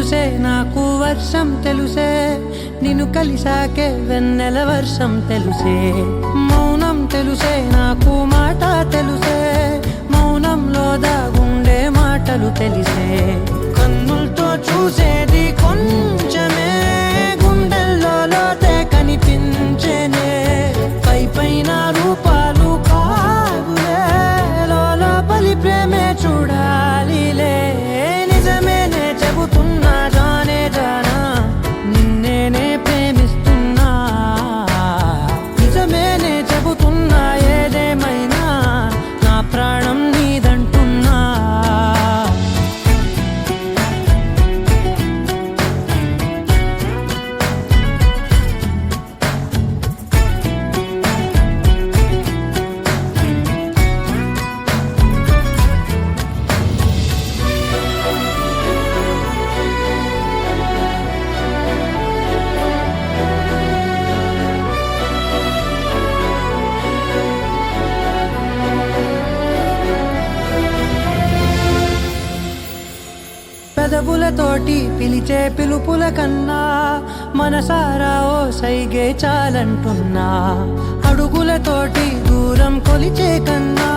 తెలుసే నాకు వర్షం తెలుసే నిన్ను కలిసాకే వెన్నెల వర్షం తెలుసే మౌనం తెలుసే నాకు మాట తెలుసే మౌనంలో దాగుండే మాటలు తెలిసే కన్నులతో చూసేది కొంచెమే గుండెల్లో లోతే కనిపించేనే పై పైన రూపాలు కాదులే లోపలి ప్రేమే చూడాలిలే నిజమేనే చెబుతున్నా జానే జానా నిన్నేనే ప్రేమిస్తున్నా నిజమేనే చెబుతున్నా ఏదేమైనా నా ప్రాణం నీదంటున్నా పెదవులతోటి పిలిచే పిలుపుల కన్నా మనసారా ఓ సైగే చాలంటున్నా అడుగులతోటి దూరం కొలిచే కన్నా